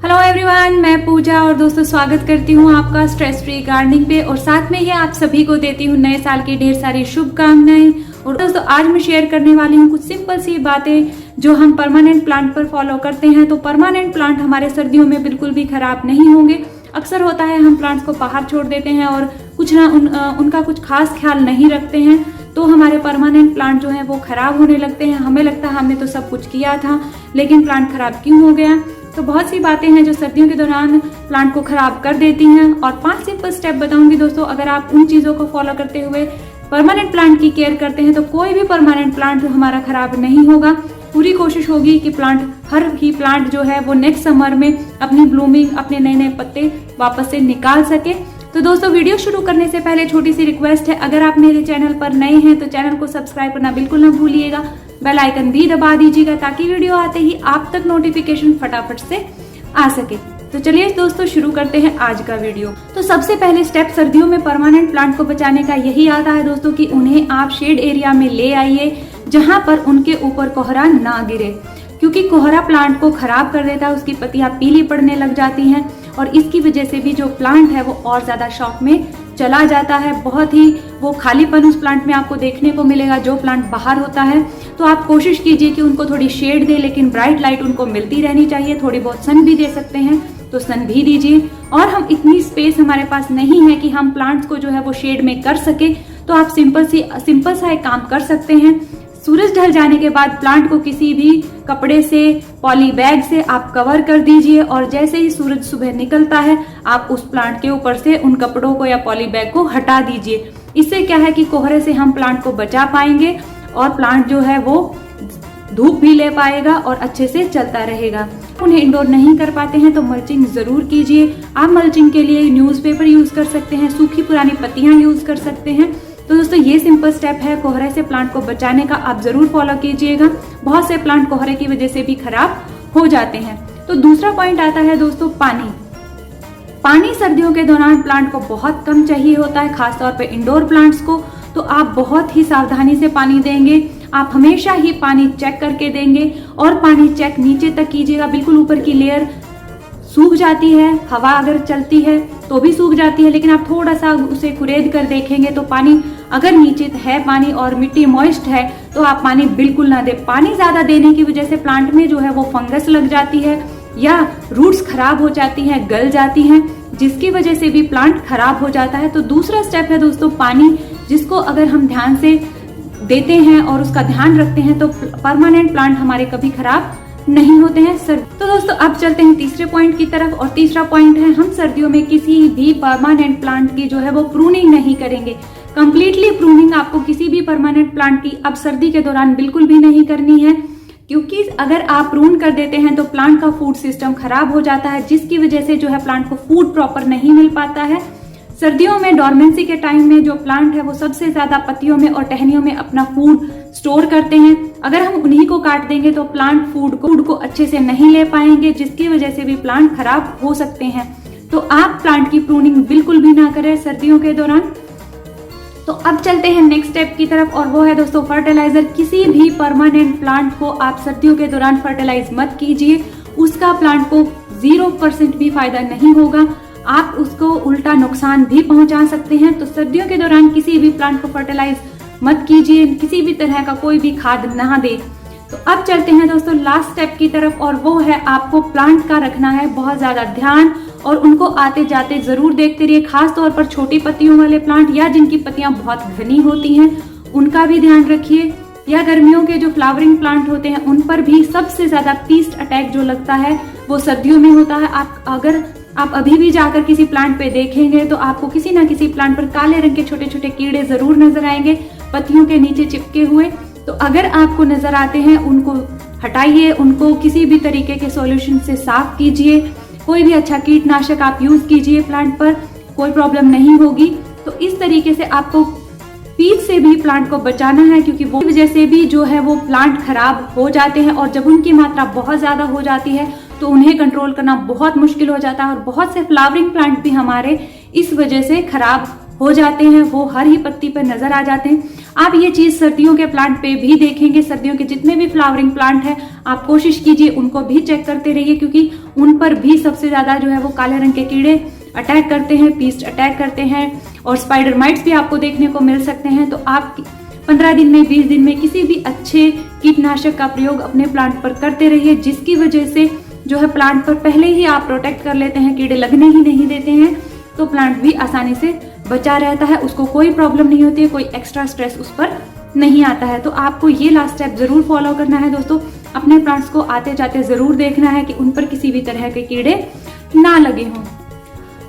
Hello everyone, मैं पूजा और दोस्तों स्वागत करती हूँ आपका स्ट्रेस फ्री गार्डनिंग पे और साथ में ही आप सभी को देती हूँ नए साल की ढेर सारी शुभकामनाएं। और दोस्तों आज मैं शेयर करने वाली हूँ कुछ सिंपल सी बातें जो हम परमानेंट प्लांट पर फॉलो करते हैं। तो परमानेंट प्लांट हमारे सर्दियों में बिल्कुल भी खराब नहीं होंगे। अक्सर होता है हम प्लांट्स को बाहर छोड़ देते हैं और कुछ ना उनका कुछ खास ख्याल नहीं रखते हैं, तो हमारे परमानेंट प्लांट जो है वो खराब होने लगते हैं। हमें लगता है हमने तो सब कुछ किया था लेकिन प्लांट खराब क्यों हो गया। तो बहुत सी बातें हैं जो सर्दियों के दौरान प्लांट को खराब कर देती हैं और 5 सिंपल स्टेप बताऊंगी दोस्तों। अगर आप उन चीजों को फॉलो करते हुए परमानेंट प्लांट की केयर करते हैं तो कोई भी परमानेंट प्लांट हमारा खराब नहीं होगा। पूरी कोशिश होगी कि हर ही प्लांट जो है वो नेक्स्ट समर में अपनी ब्लूमिंग, अपने नए नए पत्ते वापस से निकाल सके। तो दोस्तों वीडियो शुरू करने से पहले छोटी सी रिक्वेस्ट है, अगर आप मेरे चैनल पर नए हैं तो चैनल को सब्सक्राइब करना बिल्कुल ना भूलिएगा। बेल आइकन भी दबा दीजिएगा ताकि वीडियो आते ही आप तक नोटिफिकेशन फटाफट से आ सके। तो चलिए दोस्तों शुरू करते हैं आज का वीडियो। तो सबसे पहले स्टेप सर्दियों में परमानेंट प्लांट को बचाने का यही आता है दोस्तों कि उन्हें आप शेड एरिया में ले आइए जहां पर उनके ऊपर कोहरा ना गिरे, क्योंकि कोहरा प्लांट को खराब कर देता है। उसकी पत्तियां पीली पड़ने लग जाती हैं और इसकी वजह से भी जो प्लांट है वो और ज्यादा शॉक में चला जाता है। बहुत ही वो खालीपन उस प्लांट में आपको देखने को मिलेगा जो प्लांट बाहर होता है। तो आप कोशिश कीजिए कि उनको थोड़ी शेड दे, लेकिन ब्राइट लाइट उनको मिलती रहनी चाहिए। थोड़ी बहुत सन भी दे सकते हैं तो सन भी दीजिए। और हम इतनी स्पेस हमारे पास नहीं है कि हम प्लांट्स को जो है वो शेड में कर सके, तो आप सिंपल सा एक काम कर सकते हैं। सूरज ढल जाने के बाद प्लांट को किसी भी कपड़े से, पॉली बैग से आप कवर कर दीजिए और जैसे ही सूरज सुबह निकलता है आप उस प्लांट के ऊपर से उन कपड़ों को या पॉली बैग को हटा दीजिए। इससे क्या है कि कोहरे से हम प्लांट को बचा पाएंगे और प्लांट जो है वो धूप भी ले पाएगा और अच्छे से चलता रहेगा। उन्हें इंडोर नहीं कर पाते हैं तो मल्चिंग जरूर कीजिए। आप मल्चिंग के लिए न्यूज़पेपर यूज कर सकते हैं, सूखी पुरानी पत्तियां यूज कर सकते हैं। तो दोस्तों ये सिंपल स्टेप है कोहरे से प्लांट को बचाने का, आप जरूर फॉलो कीजिएगा। बहुत से प्लांट कोहरे की वजह से भी खराब हो जाते हैं। तो दूसरा पॉइंट आता है दोस्तों पानी सर्दियों के दौरान प्लांट को बहुत कम चाहिए होता है, खासतौर पे इंडोर प्लांट्स को। तो आप बहुत ही सावधानी से पानी देंगे। आप हमेशा ही पानी चेक करके देंगे और पानी चेक नीचे तक कीजिएगा। बिल्कुल ऊपर की लेयर सूख जाती है, हवा अगर चलती है तो भी सूख जाती है, लेकिन आप थोड़ा सा उसे कुरेद कर देखेंगे तो पानी अगर नीचे है पानी और मिट्टी मॉइस्ट है तो आप पानी बिल्कुल ना दें। पानी ज्यादा देने की वजह से प्लांट में जो है वो फंगस लग जाती है या रूट्स खराब हो जाती हैं, गल जाती हैं, जिसकी वजह से भी प्लांट खराब हो जाता है। तो दूसरा स्टेप है दोस्तों पानी, जिसको अगर हम ध्यान से देते हैं और उसका ध्यान रखते हैं तो परमानेंट प्लांट हमारे कभी खराब नहीं होते हैं सर। तो दोस्तों अब चलते हैं तीसरे पॉइंट की तरफ और तीसरा पॉइंट है हम सर्दियों में किसी भी परमानेंट प्लांट की जो है वो प्रूनिंग नहीं करेंगे। कंप्लीटली प्रूनिंग आपको किसी भी परमानेंट प्लांट की अब सर्दी के दौरान बिल्कुल भी नहीं करनी है, क्योंकि अगर आप प्रून कर देते हैं तो प्लांट का फूड सिस्टम खराब हो जाता है, जिसकी वजह से जो है प्लांट को फूड प्रॉपर नहीं मिल पाता है। सर्दियों में डॉर्मेंसी के टाइम में जो प्लांट है वो सबसे ज्यादा पत्तियों में और टहनियों में अपना फूड स्टोर करते हैं। अगर हम उन्हीं को काट देंगे तो प्लांट फूड को अच्छे से नहीं ले पाएंगे, जिसकी वजह से भी प्लांट खराब हो सकते हैं। तो आप प्लांट की प्रूनिंग बिल्कुल भी ना करें सर्दियों के दौरान। तो अब चलते हैं नेक्स्ट स्टेप की तरफ और वो है दोस्तों फर्टिलाइजर। किसी भी परमानेंट प्लांट को आप सर्दियों के दौरान फर्टिलाइज मत कीजिए, उसका प्लांट को 0% भी फायदा नहीं होगा, आप उसको उल्टा नुकसान भी पहुंचा सकते हैं। तो सर्दियों के दौरान किसी भी प्लांट को फर्टिलाइज मत कीजिए, किसी भी तरह का कोई भी खाद ना दे। तो अब चलते हैं दोस्तों लास्ट स्टेप की तरफ और वो है आपको प्लांट का रखना है बहुत ज्यादा ध्यान और उनको आते जाते जरूर देखते रहिए। खास तौर पर छोटी पत्तियों वाले प्लांट या जिनकी पत्तियां बहुत घनी होती हैं उनका भी ध्यान रखिए, या गर्मियों के जो फ्लावरिंग प्लांट होते हैं उन पर भी सबसे ज्यादा पीस्ट अटैक जो लगता है वो सर्दियों में होता है। अगर आप अभी भी जाकर किसी प्लांट पे देखेंगे तो आपको किसी ना किसी प्लांट पर काले रंग के छोटे छोटे कीड़े जरूर नजर आएंगे पत्तियों के नीचे चिपके हुए। तो अगर आपको नजर आते हैं उनको हटाइए, उनको किसी भी तरीके के सॉल्यूशन से साफ कीजिए। कोई भी अच्छा कीटनाशक आप यूज कीजिए प्लांट पर, कोई प्रॉब्लम नहीं होगी। तो इस तरीके से आपको पीच से भी प्लांट को बचाना है, क्योंकि वो वजह से भी जो है वो प्लांट खराब हो जाते हैं और जब उनकी मात्रा बहुत ज्यादा हो जाती है तो उन्हें कंट्रोल करना बहुत मुश्किल हो जाता है और बहुत से फ्लावरिंग प्लांट भी हमारे इस वजह से खराब हो जाते हैं, वो हर ही पत्ती पर नजर आ जाते हैं। आप ये चीज सर्दियों के प्लांट पे भी देखेंगे। सर्दियों के जितने भी फ्लावरिंग प्लांट है आप कोशिश कीजिए उनको भी चेक करते रहिए, क्योंकि उन पर भी सबसे ज्यादा जो है वो काले रंग के कीड़े अटैक करते हैं, पीस्ट अटैक करते हैं और स्पाइडर माइट्स भी आपको देखने को मिल सकते हैं। तो आप 15 दिन में 20 दिन में किसी भी अच्छे कीटनाशक का प्रयोग अपने प्लांट पर करते रहिए, जिसकी वजह से जो है प्लांट पर पहले ही आप प्रोटेक्ट कर लेते हैं, कीड़े लगने ही नहीं देते हैं, तो प्लांट भी आसानी से बचा रहता है, उसको कोई प्रॉब्लम नहीं होती है, कोई एक्स्ट्रा स्ट्रेस उस पर नहीं आता है। तो आपको ये लास्ट स्टेप जरूर फॉलो करना है दोस्तों। अपने प्लांट्स को आते जाते जरूर देखना है कि उन पर किसी भी तरह के कीड़े ना लगे हों।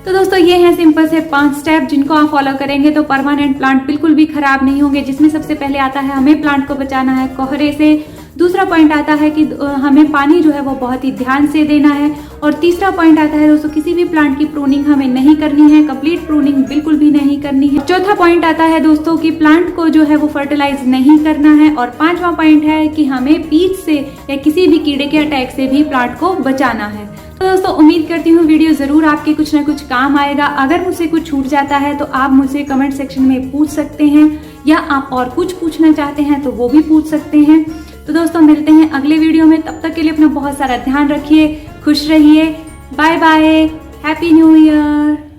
तो दोस्तों ये हैं सिंपल से 5 स्टेप, जिनको आप फॉलो करेंगे तो परमानेंट प्लांट बिल्कुल भी खराब नहीं होंगे। जिसमें सबसे पहले आता है हमें प्लांट को बचाना है कोहरे से, दूसरा पॉइंट आता है कि हमें पानी जो है वो बहुत ही ध्यान से देना है, और तीसरा पॉइंट आता है दोस्तों किसी भी प्लांट की प्रूनिंग हमें नहीं करनी है, कंप्लीट प्रूनिंग बिल्कुल भी नहीं करनी है। चौथा पॉइंट आता है दोस्तों कि प्लांट को जो है वो फर्टिलाइज नहीं करना है, और 5वां पॉइंट है कि हमें पीच से या किसी भी कीड़े के अटैक से भी प्लांट को बचाना है। तो दोस्तों उम्मीद करती हूँ वीडियो जरूर आपके कुछ ना कुछ काम आएगा। अगर मुझसे कुछ छूट जाता है तो आप मुझसे कमेंट सेक्शन में पूछ सकते हैं, या आप और कुछ पूछना चाहते हैं तो वो भी पूछ सकते हैं। तो दोस्तों मिलते हैं अगले वीडियो में, तब तक के लिए अपना बहुत सारा ध्यान रखिए, खुश रहिए, bye bye, happy new year.